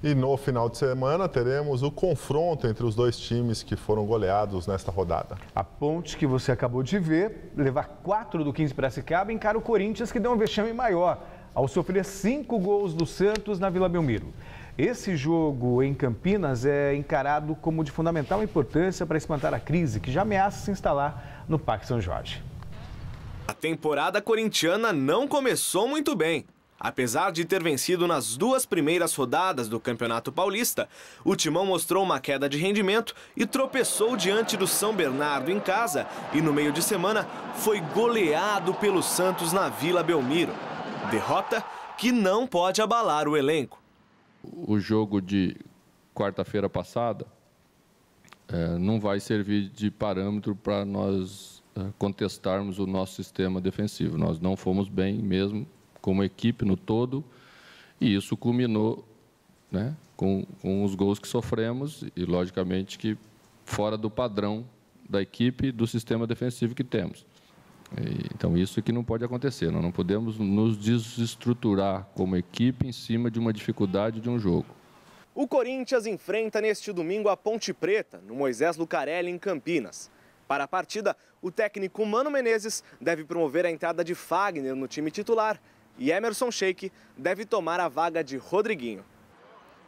E no final de semana teremos o confronto entre os dois times que foram goleados nesta rodada. A Ponte, que você acabou de ver, levar 4 do 15 Piracicaba, encara o Corinthians, que deu um vexame maior ao sofrer 5 gols do Santos na Vila Belmiro. Esse jogo em Campinas é encarado como de fundamental importância para espantar a crise que já ameaça se instalar no Parque São Jorge. A temporada corintiana não começou muito bem. Apesar de ter vencido nas 2 primeiras rodadas do Campeonato Paulista, o Timão mostrou uma queda de rendimento e tropeçou diante do São Bernardo em casa e no meio de semana foi goleado pelo Santos na Vila Belmiro. Derrota que não pode abalar o elenco. O jogo de quarta-feira passada não vai servir de parâmetro para nós contestarmos o nosso sistema defensivo. Nós não fomos bem mesmo como equipe no todo e isso culminou, né, com os gols que sofremos e, logicamente, que fora do padrão da equipe e do sistema defensivo que temos. Então, isso que não pode acontecer. Nós não podemos nos desestruturar como equipe em cima de uma dificuldade de um jogo. O Corinthians enfrenta neste domingo a Ponte Preta, no Moisés Lucarelli, em Campinas. Para a partida, o técnico Mano Menezes deve promover a entrada de Fagner no time titular e Emerson Sheik deve tomar a vaga de Rodriguinho.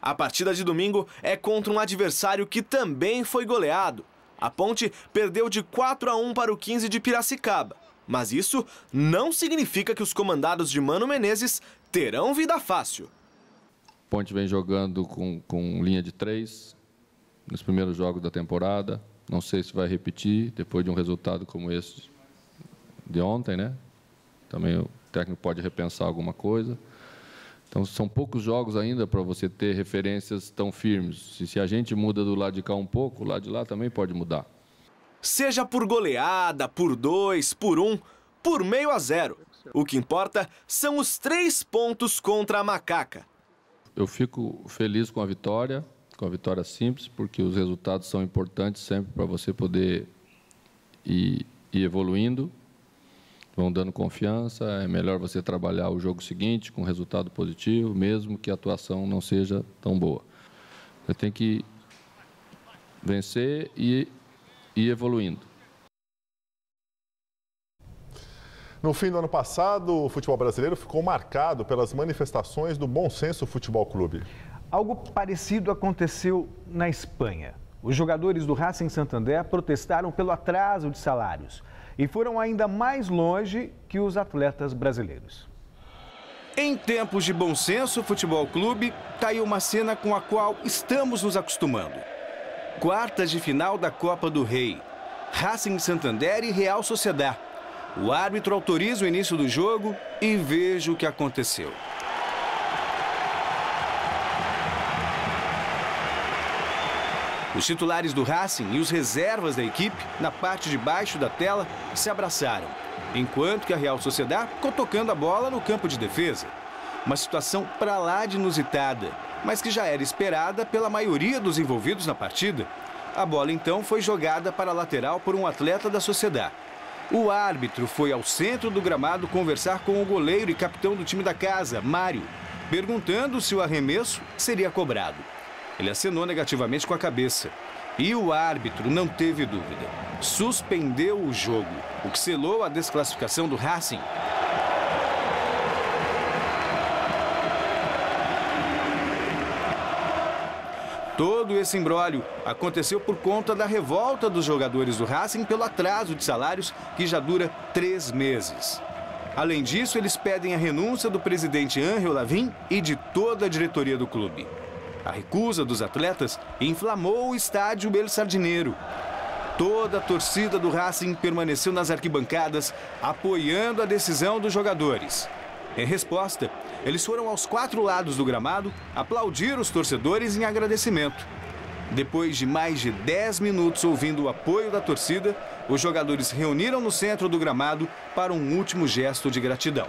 A partida de domingo é contra um adversário que também foi goleado. A Ponte perdeu de 4-1 para o 15 de Piracicaba. Mas isso não significa que os comandados de Mano Menezes terão vida fácil. Ponte vem jogando com linha de 3 nos primeiros jogos da temporada. Não sei se vai repetir depois de um resultado como esse de ontem, né? Também o técnico pode repensar alguma coisa. Então, são poucos jogos ainda para você ter referências tão firmes. Se a gente muda do lado de cá um pouco, o lado de lá também pode mudar. Seja por goleada, por 2, por 1, por meio a 0. O que importa são os 3 pontos contra a Macaca. Eu fico feliz com a vitória simples, porque os resultados são importantes sempre para você poder ir evoluindo. Vão dando confiança, é melhor você trabalhar o jogo seguinte com resultado positivo, mesmo que a atuação não seja tão boa. Você tem que vencer e ir evoluindo. No fim do ano passado, o futebol brasileiro ficou marcado pelas manifestações do Bom Senso Futebol Clube. Algo parecido aconteceu na Espanha. Os jogadores do Racing Santander protestaram pelo atraso de salários e foram ainda mais longe que os atletas brasileiros. Em tempos de Bom Senso Futebol Clube, tá aí uma cena com a qual estamos nos acostumando. Quartas de final da Copa do Rei. Racing Santander e Real Sociedad. O árbitro autoriza o início do jogo e veja o que aconteceu. Os titulares do Racing e os reservas da equipe, na parte de baixo da tela, se abraçaram, enquanto que a Real Sociedad ficou tocando a bola no campo de defesa. Uma situação pra lá de inusitada, mas que já era esperada pela maioria dos envolvidos na partida. A bola então foi jogada para a lateral por um atleta da Sociedad. O árbitro foi ao centro do gramado conversar com o goleiro e capitão do time da casa, Mário, perguntando se o arremesso seria cobrado. Ele acenou negativamente com a cabeça. E o árbitro não teve dúvida. Suspendeu o jogo, o que selou a desclassificação do Racing. Todo esse imbróglio aconteceu por conta da revolta dos jogadores do Racing pelo atraso de salários que já dura 3 meses. Além disso, eles pedem a renúncia do presidente Ángel Lavin e de toda a diretoria do clube. A recusa dos atletas inflamou o estádio El Sardinero. Toda a torcida do Racing permaneceu nas arquibancadas, apoiando a decisão dos jogadores. Em resposta, eles foram aos 4 lados do gramado aplaudir os torcedores em agradecimento. Depois de mais de 10 minutos ouvindo o apoio da torcida, os jogadores reuniram no centro do gramado para um último gesto de gratidão.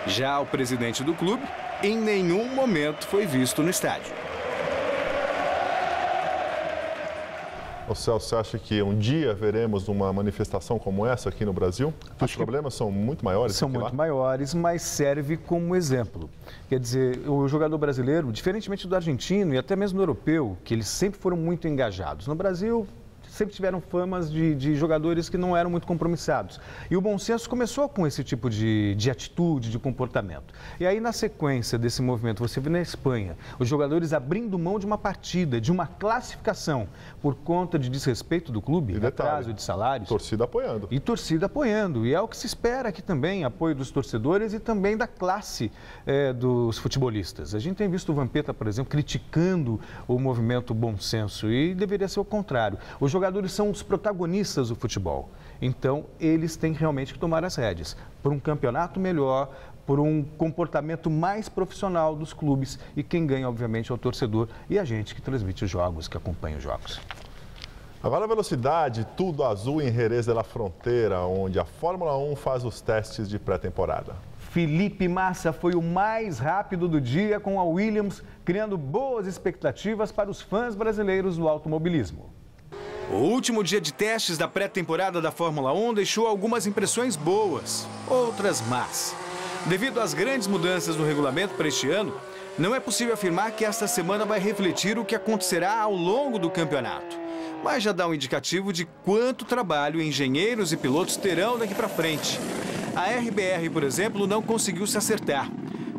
Já o presidente do clube, em nenhum momento foi visto no estádio. Ô Celso, você acha que um dia veremos uma manifestação como essa aqui no Brasil? Os problemas são muito maiores? São muito maiores, mas serve como exemplo. Quer dizer, o jogador brasileiro, diferentemente do argentino e até mesmo do europeu, que eles sempre foram muito engajados. No Brasil, sempre tiveram famas de jogadores que não eram muito compromissados. E o Bom Senso começou com esse tipo de atitude, de comportamento. E aí, na sequência desse movimento, você vê na Espanha, os jogadores abrindo mão de uma partida, de uma classificação, por conta de desrespeito do clube, de atraso de salários. Torcida apoiando. E torcida apoiando. E é o que se espera aqui também, apoio dos torcedores e também da classe dos futebolistas. A gente tem visto o Vampeta, por exemplo, criticando o movimento Bom Senso e deveria ser o contrário. Os jogadores são os protagonistas do futebol. Então, eles têm realmente que tomar as rédeas por um campeonato melhor, por um comportamento mais profissional dos clubes. E quem ganha, obviamente, é o torcedor e a gente que transmite os jogos, que acompanha os jogos. Agora a velocidade, tudo azul em Jerez de la Frontera, onde a Fórmula 1 faz os testes de pré-temporada. Felipe Massa foi o mais rápido do dia com a Williams, criando boas expectativas para os fãs brasileiros do automobilismo. O último dia de testes da pré-temporada da Fórmula 1 deixou algumas impressões boas, outras más. Devido às grandes mudanças no regulamento para este ano, não é possível afirmar que esta semana vai refletir o que acontecerá ao longo do campeonato. Mas já dá um indicativo de quanto trabalho engenheiros e pilotos terão daqui para frente. A RBR, por exemplo, não conseguiu se acertar.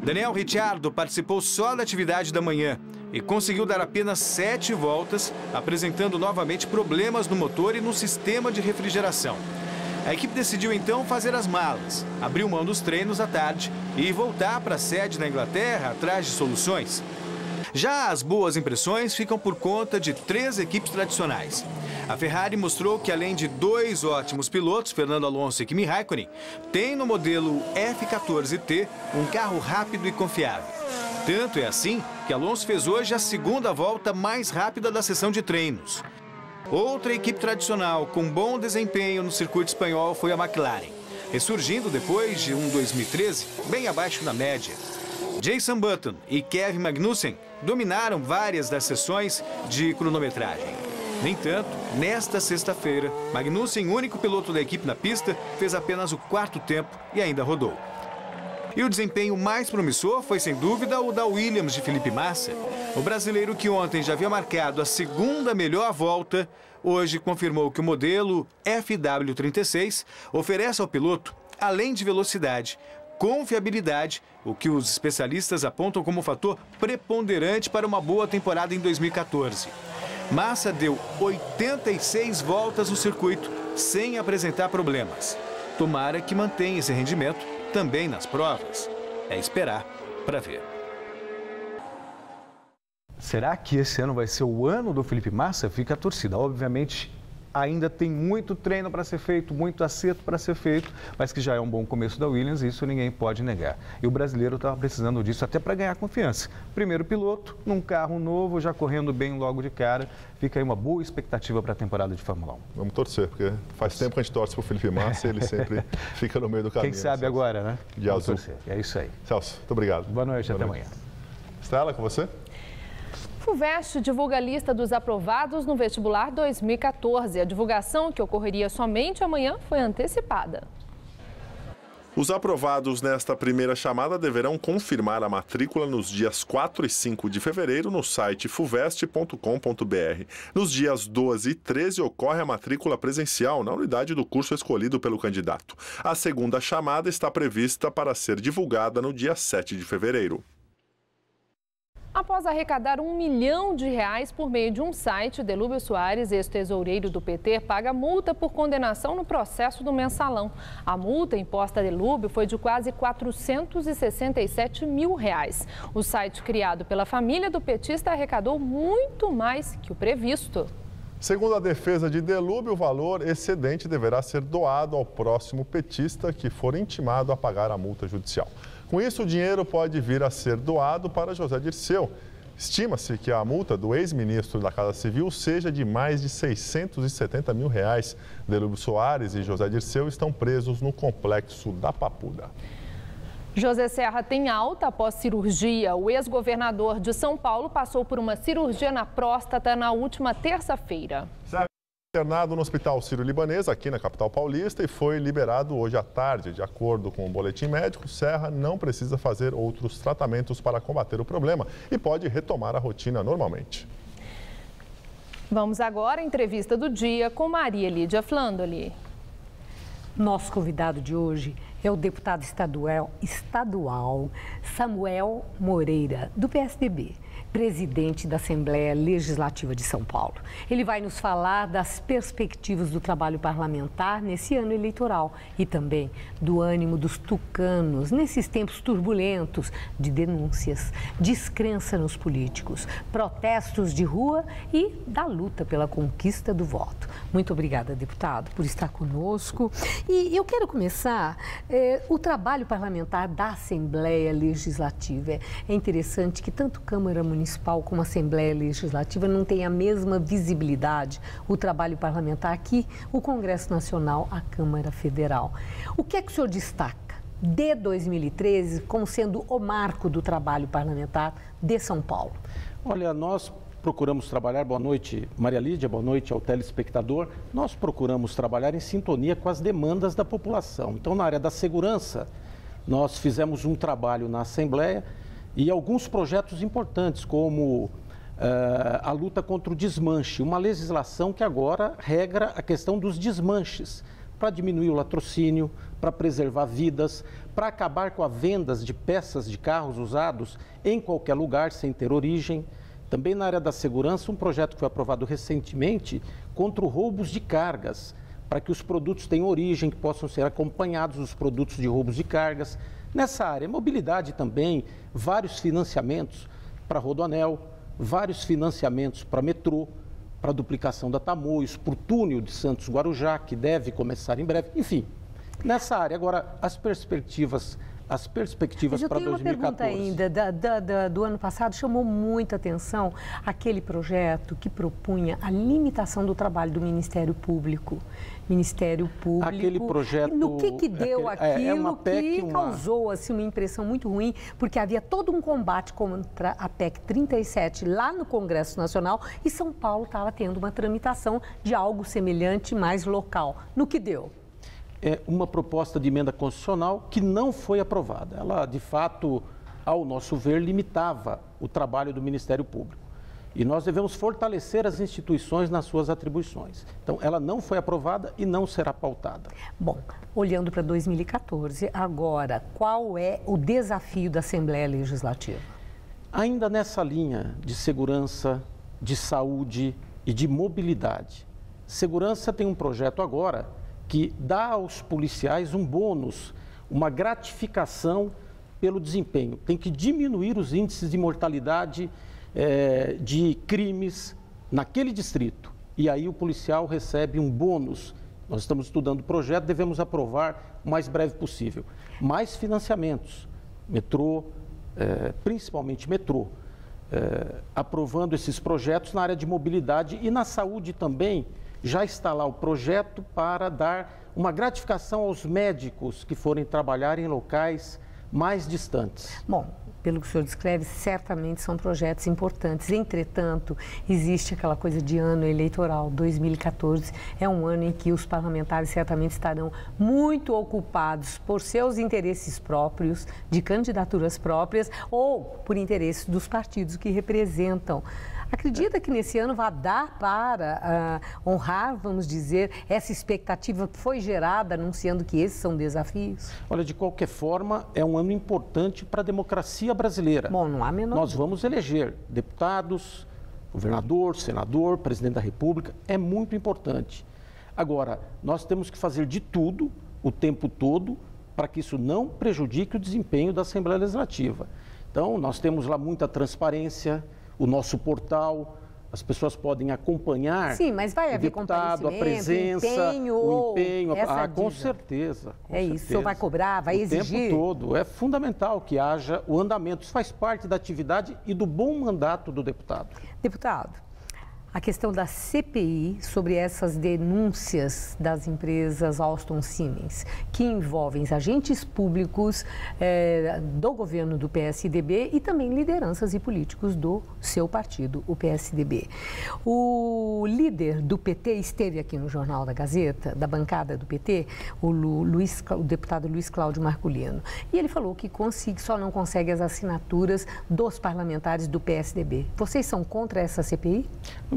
Daniel Ricciardo participou só da atividade da manhã e conseguiu dar apenas 7 voltas, apresentando novamente problemas no motor e no sistema de refrigeração. A equipe decidiu então fazer as malas, abriu mão dos treinos à tarde e voltar para a sede na Inglaterra atrás de soluções. Já as boas impressões ficam por conta de 3 equipes tradicionais. A Ferrari mostrou que, além de 2 ótimos pilotos, Fernando Alonso e Kimi Raikkonen, tem no modelo F14T um carro rápido e confiável. Tanto é assim que Alonso fez hoje a 2ª volta mais rápida da sessão de treinos. Outra equipe tradicional com bom desempenho no circuito espanhol foi a McLaren, ressurgindo depois de um 2013 bem abaixo da média. Jason Button e Kevin Magnussen dominaram várias das sessões de cronometragem. No entanto, nesta sexta-feira, Magnussen, único piloto da equipe na pista, fez apenas o 4º tempo e ainda rodou. E o desempenho mais promissor foi, sem dúvida, o da Williams de Felipe Massa. O brasileiro, que ontem já havia marcado a 2ª melhor volta, hoje confirmou que o modelo FW36 oferece ao piloto, além de velocidade, confiabilidade, o que os especialistas apontam como fator preponderante para uma boa temporada em 2014. Massa deu 86 voltas no circuito, sem apresentar problemas. Tomara que mantenha esse rendimento também nas provas. É esperar para ver. Será que esse ano vai ser o ano do Felipe Massa? Fica a torcida. Obviamente, ainda tem muito treino para ser feito, muito acerto para ser feito, mas que já é um bom começo da Williams, isso ninguém pode negar. E o brasileiro estava precisando disso até para ganhar confiança. Primeiro piloto, num carro novo, já correndo bem logo de cara. Fica aí uma boa expectativa para a temporada de Fórmula 1. Vamos torcer, porque faz tempo que a gente torce para o Felipe Massa e ele sempre fica no meio do caminho. Quem sabe agora, né? De azul. Torcer. É isso aí. Celso, muito obrigado. Boa noite, até amanhã. Estela, com você? FUVEST divulga a lista dos aprovados no vestibular 2014. A divulgação, que ocorreria somente amanhã, foi antecipada. Os aprovados nesta primeira chamada deverão confirmar a matrícula nos dias 4 e 5 de fevereiro no site fuvest.com.br. Nos dias 12 e 13 ocorre a matrícula presencial na unidade do curso escolhido pelo candidato. A segunda chamada está prevista para ser divulgada no dia 7 de fevereiro. Após arrecadar R$1 milhão por meio de um site, Delúbio Soares, ex-tesoureiro do PT, paga multa por condenação no processo do Mensalão. A multa imposta a Delúbio foi de quase R$467 mil. O site criado pela família do petista arrecadou muito mais que o previsto. Segundo a defesa de Delúbio, o valor excedente deverá ser doado ao próximo petista que for intimado a pagar a multa judicial. Com isso, o dinheiro pode vir a ser doado para José Dirceu. Estima-se que a multa do ex-ministro da Casa Civil seja de mais de R$670 mil. Delúbio Soares e José Dirceu estão presos no complexo da Papuda. José Serra tem alta após cirurgia. O ex-governador de São Paulo passou por uma cirurgia na próstata na última terça-feira. Internado no Hospital Sírio-Libanês, aqui na capital paulista, e foi liberado hoje à tarde. De acordo com o boletim médico, Serra não precisa fazer outros tratamentos para combater o problema e pode retomar a rotina normalmente. Vamos agora à entrevista do dia com Maria Lídia Flandoli. Nosso convidado de hoje é o deputado estadual Samuel Moreira, do PSDB, presidente da Assembleia Legislativa de São Paulo. Ele vai nos falar das perspectivas do trabalho parlamentar nesse ano eleitoral e também do ânimo dos tucanos nesses tempos turbulentos de denúncias, descrença nos políticos, protestos de rua e da luta pela conquista do voto. Muito obrigada, deputado, por estar conosco. E eu quero começar o trabalho parlamentar da Assembleia Legislativa. É interessante que tanto Câmara Municipal como Assembleia Legislativa não tem a mesma visibilidade, o trabalho parlamentar aqui, o Congresso Nacional, a Câmara Federal. O que é que o senhor destaca de 2013 como sendo o marco do trabalho parlamentar de São Paulo? Olha, nós procuramos trabalhar, boa noite Maria Lídia, boa noite ao telespectador, nós procuramos trabalhar em sintonia com as demandas da população. Então, na área da segurança, nós fizemos um trabalho na Assembleia e alguns projetos importantes, como a luta contra o desmanche, uma legislação que agora regra a questão dos desmanches, para diminuir o latrocínio, para preservar vidas, para acabar com a venda de peças de carros usados em qualquer lugar, sem ter origem. Também na área da segurança, um projeto que foi aprovado recentemente contra os roubos de cargas, para que os produtos tenham origem, que possam ser acompanhados os produtos de roubos de cargas. Nessa área, mobilidade também, vários financiamentos para Rodoanel, vários financiamentos para metrô, para duplicação da Tamoios, para o túnel de Santos Guarujá, que deve começar em breve. Enfim, nessa área, agora, as perspectivas para 2014. Uma pergunta ainda, do ano passado, chamou muita atenção aquele projeto que propunha a limitação do trabalho do Ministério Público. Aquele projeto... No que deu aquilo que causou assim, uma impressão muito ruim, porque havia todo um combate contra a PEC 37 lá no Congresso Nacional e São Paulo estava tendo uma tramitação de algo semelhante, mais local. No que deu? É uma proposta de emenda constitucional que não foi aprovada. Ela, de fato, ao nosso ver, limitava o trabalho do Ministério Público. E nós devemos fortalecer as instituições nas suas atribuições. Então, ela não foi aprovada e não será pautada. Bom, olhando para 2014, agora, qual é o desafio da Assembleia Legislativa? Ainda nessa linha de segurança, de saúde e de mobilidade. Segurança tem um projeto agora que dá aos policiais um bônus, uma gratificação pelo desempenho. Tem que diminuir os índices de mortalidade de crimes naquele distrito. E aí o policial recebe um bônus. Nós estamos estudando o projeto, devemos aprovar o mais breve possível. Mais financiamentos, metrô, principalmente metrô, aprovando esses projetos na área de mobilidade e na saúde também. Já está lá o projeto para dar uma gratificação aos médicos que forem trabalhar em locais mais distantes. Bom, pelo que o senhor descreve, certamente são projetos importantes. Entretanto, existe aquela coisa de ano eleitoral. 2014 é um ano em que os parlamentares certamente estarão muito ocupados por seus interesses próprios, de candidaturas próprias ou por interesses dos partidos que representam. Acredita que nesse ano vai dar para honrar, vamos dizer, essa expectativa que foi gerada anunciando que esses são desafios? Olha, de qualquer forma, é um ano importante para a democracia brasileira. Bom, não há menor. Nós vamos eleger deputados, governador, senador, presidente da República. É muito importante. Agora, nós temos que fazer de tudo, o tempo todo, para que isso não prejudique o desempenho da Assembleia Legislativa. Então, nós temos lá muita transparência, o nosso portal, as pessoas podem acompanhar. Sim, mas vai haver deputado, a presença, o empenho. Com certeza. É isso, o senhor vai cobrar, vai exigir? O tempo todo. É fundamental que haja o andamento. Isso faz parte da atividade e do bom mandato do deputado. Deputado, a questão da CPI sobre essas denúncias das empresas Alstom Siemens, que envolvem agentes públicos do governo do PSDB e também lideranças e políticos do seu partido, o PSDB. O líder do PT esteve aqui no Jornal da Gazeta, da bancada do PT, o deputado Luiz Cláudio Marculino, e ele falou que só não consegue as assinaturas dos parlamentares do PSDB. Vocês são contra essa CPI?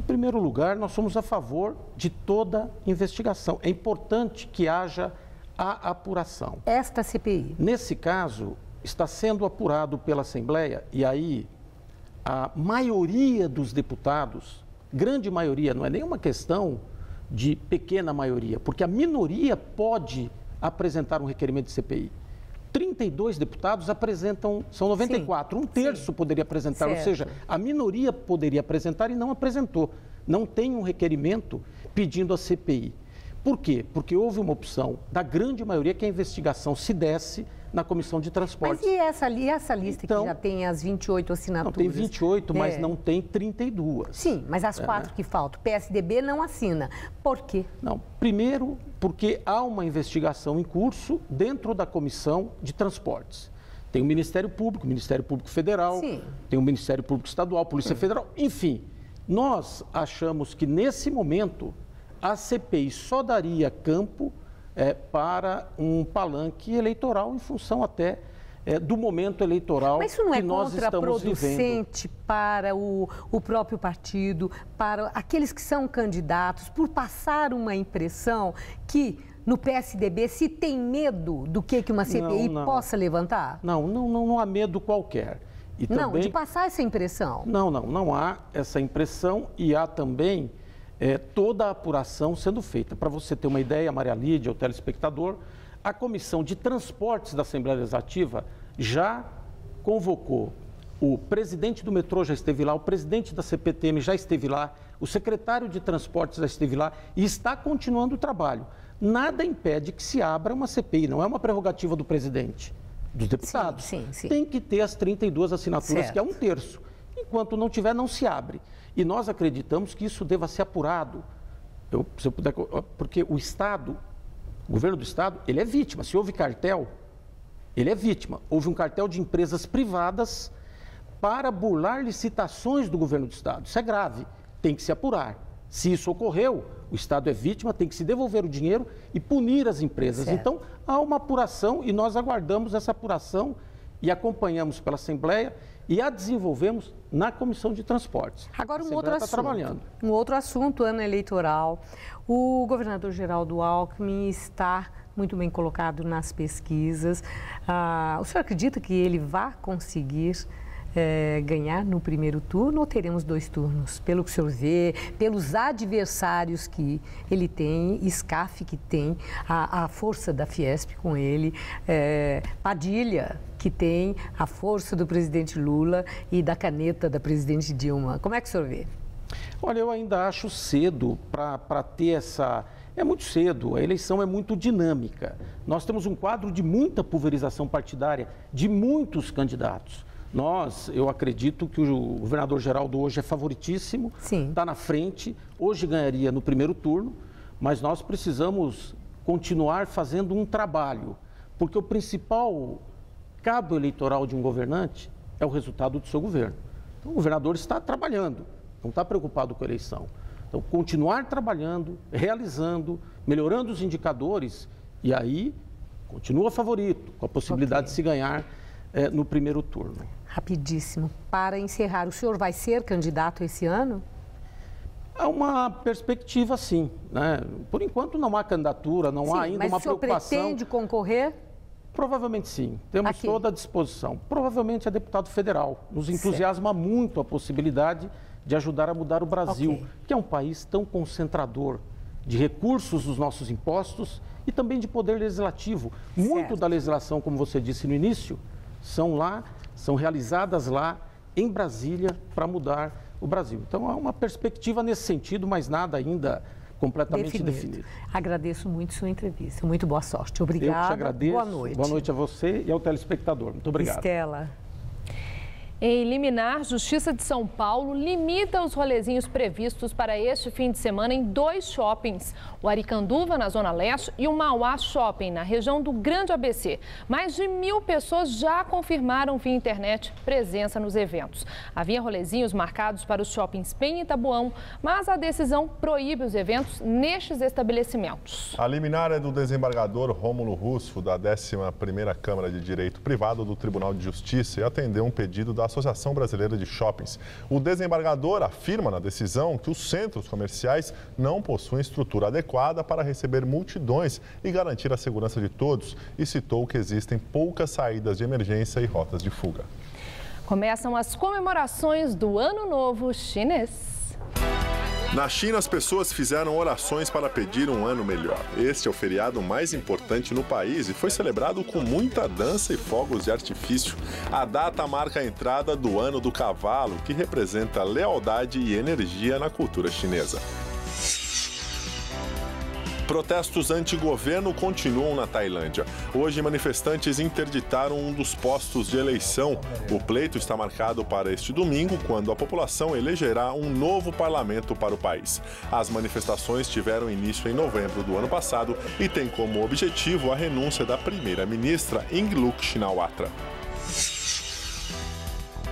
Em primeiro lugar, nós somos a favor de toda investigação. É importante que haja a apuração. Esta CPI? Nesse caso, está sendo apurado pela Assembleia e aí a maioria dos deputados, grande maioria, não é nenhuma questão de pequena maioria, porque a minoria pode apresentar um requerimento de CPI. 32 deputados apresentam, são 94, um terço poderia apresentar, certo. Ou seja, a minoria poderia apresentar e não apresentou. Não tem um requerimento pedindo a CPI. Por quê? Porque houve uma opção da grande maioria que a investigação se desse na Comissão de Transportes. Mas e essa lista então, que já tem as 28 assinaturas? Não, tem 28, mas não tem 32. Sim, mas as 4 que faltam, o PSDB não assina. Por quê? Não, primeiro porque há uma investigação em curso dentro da Comissão de Transportes. Tem o Ministério Público Federal, Sim. Tem o Ministério Público Estadual, Polícia Federal, enfim. Nós achamos que nesse momento a CPI só daria campo para um palanque eleitoral em função até do momento eleitoral que nós estamos vivendo. Mas isso não é contraproducente para o próprio partido, para aqueles que são candidatos, por passar uma impressão que no PSDB se tem medo do que uma CPI possa levantar? Não há medo qualquer. E também, de passar essa impressão? Não há essa impressão e há também toda a apuração sendo feita. Para você ter uma ideia, Maria Lídia, o telespectador, a Comissão de Transportes da Assembleia Legislativa já convocou, o presidente do metrô já esteve lá, o presidente da CPTM já esteve lá, o secretário de Transportes já esteve lá e está continuando o trabalho. Nada impede que se abra uma CPI, não é uma prerrogativa do presidente, dos deputados. Sim. Tem que ter as 32 assinaturas, certo. Que é um terço. Enquanto não tiver, não se abre. E nós acreditamos que isso deva ser apurado. Se eu puder, porque o Estado, o governo do Estado, ele é vítima. Se houve cartel, ele é vítima. Houve um cartel de empresas privadas para burlar licitações do governo do Estado. Isso é grave, tem que se apurar. Se isso ocorreu, o Estado é vítima, tem que se devolver o dinheiro e punir as empresas. Certo. Então, há uma apuração e nós aguardamos essa apuração e acompanhamos pela Assembleia e a desenvolvemos na Comissão de Transportes. Agora um outro assunto. Um outro assunto, ano eleitoral. O governador Geraldo Alckmin está muito bem colocado nas pesquisas. O senhor acredita que ele vai conseguir ganhar no primeiro turno ou teremos 2 turnos? Pelo que o senhor vê, pelos adversários que ele tem, SCAF que tem, a força da Fiesp com ele, Padilha que tem a força do presidente Lula e da caneta da presidente Dilma. Como é que o senhor vê? Olha, eu ainda acho cedo para ter essa... É muito cedo, a eleição é muito dinâmica. Nós temos um quadro de muita pulverização partidária, de muitos candidatos. Eu acredito que o governador Geraldo hoje é favoritíssimo, está na frente, hoje ganharia no primeiro turno, mas nós precisamos continuar fazendo um trabalho, porque o principal cabo eleitoral de um governante é o resultado do seu governo. Então, o governador está trabalhando, não está preocupado com a eleição. Então, continuar trabalhando, realizando, melhorando os indicadores, e aí continua favorito, com a possibilidade de se ganhar no primeiro turno. Rapidíssimo. Para encerrar, o senhor vai ser candidato esse ano? Há uma perspectiva, sim, né? Por enquanto não há candidatura, não há ainda uma preocupação. Mas o senhor pretende concorrer? Provavelmente sim, temos toda a disposição. Provavelmente é deputado federal. Nos entusiasma muito a possibilidade de ajudar a mudar o Brasil, que é um país tão concentrador de recursos dos nossos impostos e também de poder legislativo. Muito da legislação, como você disse no início, são realizadas lá em Brasília para mudar o Brasil. Então há uma perspectiva nesse sentido, mas nada ainda completamente definido. Agradeço muito sua entrevista. Muito boa sorte. Obrigada. Eu te agradeço. Boa noite. Boa noite a você e ao telespectador. Muito obrigado. Estela. Em liminar, Justiça de São Paulo limita os rolezinhos previstos para este fim de semana em 2 shoppings, o Aricanduva, na Zona Leste, e o Mauá Shopping, na região do Grande ABC. Mais de 1.000 pessoas já confirmaram via internet presença nos eventos. Havia rolezinhos marcados para os shoppings Penha e Taboão, mas a decisão proíbe os eventos nestes estabelecimentos. A liminar é do desembargador Rômulo Russo, da 11ª Câmara de Direito Privado do Tribunal de Justiça, e atendeu um pedido da Associação Brasileira de Shoppings. O desembargador afirma na decisão que os centros comerciais não possuem estrutura adequada para receber multidões e garantir a segurança de todos, e citou que existem poucas saídas de emergência e rotas de fuga. Começam as comemorações do Ano Novo Chinês. Na China, as pessoas fizeram orações para pedir um ano melhor. Este é o feriado mais importante no país e foi celebrado com muita dança e fogos de artifício. A data marca a entrada do Ano do Cavalo, que representa lealdade e energia na cultura chinesa. Protestos anti-governo continuam na Tailândia. Hoje, manifestantes interditaram um dos postos de eleição. O pleito está marcado para este domingo, quando a população elegerá um novo parlamento para o país. As manifestações tiveram início em novembro do ano passado e têm como objetivo a renúncia da primeira-ministra Yingluck Shinawatra.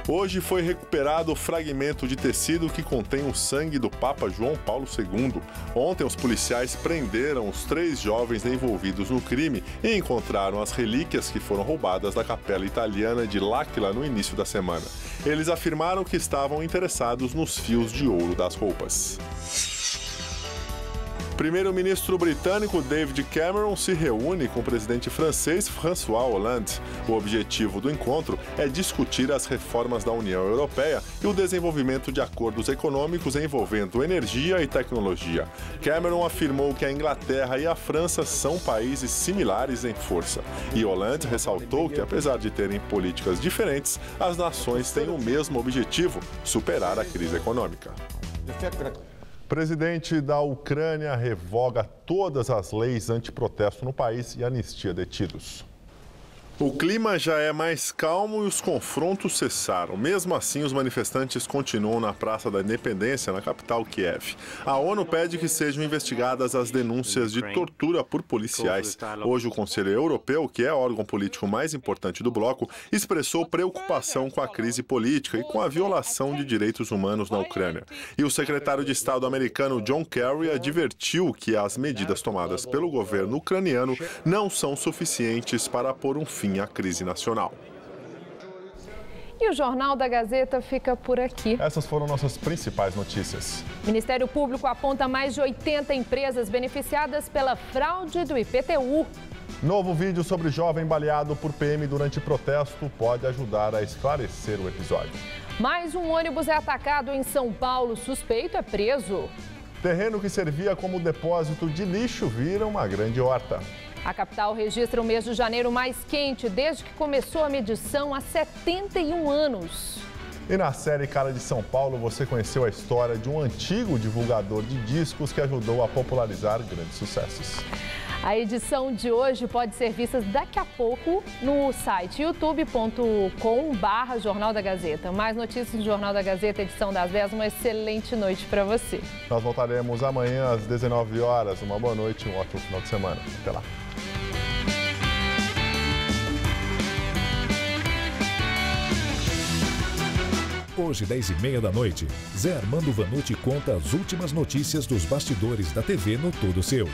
Hoje foi recuperado o fragmento de tecido que contém o sangue do Papa João Paulo II. Ontem, os policiais prenderam os 3 jovens envolvidos no crime e encontraram as relíquias que foram roubadas da capela italiana de L'Aquila no início da semana. Eles afirmaram que estavam interessados nos fios de ouro das roupas. Primeiro-ministro britânico David Cameron se reúne com o presidente francês François Hollande. O objetivo do encontro é discutir as reformas da União Europeia e o desenvolvimento de acordos econômicos envolvendo energia e tecnologia. Cameron afirmou que a Inglaterra e a França são países similares em força. E Hollande ressaltou que, apesar de terem políticas diferentes, as nações têm o mesmo objetivo: superar a crise econômica. Presidente da Ucrânia revoga todas as leis antiprotesto no país e anistia detidos. O clima já é mais calmo e os confrontos cessaram. Mesmo assim, os manifestantes continuam na Praça da Independência, na capital Kiev. A ONU pede que sejam investigadas as denúncias de tortura por policiais. Hoje, o Conselho Europeu, que é o órgão político mais importante do bloco, expressou preocupação com a crise política e com a violação de direitos humanos na Ucrânia. E o secretário de Estado americano John Kerry advertiu que as medidas tomadas pelo governo ucraniano não são suficientes para pôr um fim à crise nacional. E o Jornal da Gazeta fica por aqui. Essas foram nossas principais notícias. O Ministério Público aponta mais de 80 empresas beneficiadas pela fraude do IPTU. Novo vídeo sobre jovem baleado por PM durante protesto pode ajudar a esclarecer o episódio. Mais um ônibus é atacado em São Paulo. Suspeito é preso. Terreno que servia como depósito de lixo vira uma grande horta. A capital registra o mês de janeiro mais quente desde que começou a medição há 71 anos. E na série Cara de São Paulo, você conheceu a história de um antigo divulgador de discos que ajudou a popularizar grandes sucessos. A edição de hoje pode ser vista daqui a pouco no site youtube.com/Jornal da Gazeta. Mais notícias do Jornal da Gazeta, edição das 10. Uma excelente noite para você. Nós voltaremos amanhã às 19 horas. Uma boa noite e um ótimo final de semana. Até lá. Hoje, 10h30 da noite, Zé Armando Vanucci conta as últimas notícias dos bastidores da TV no Tudo Seu.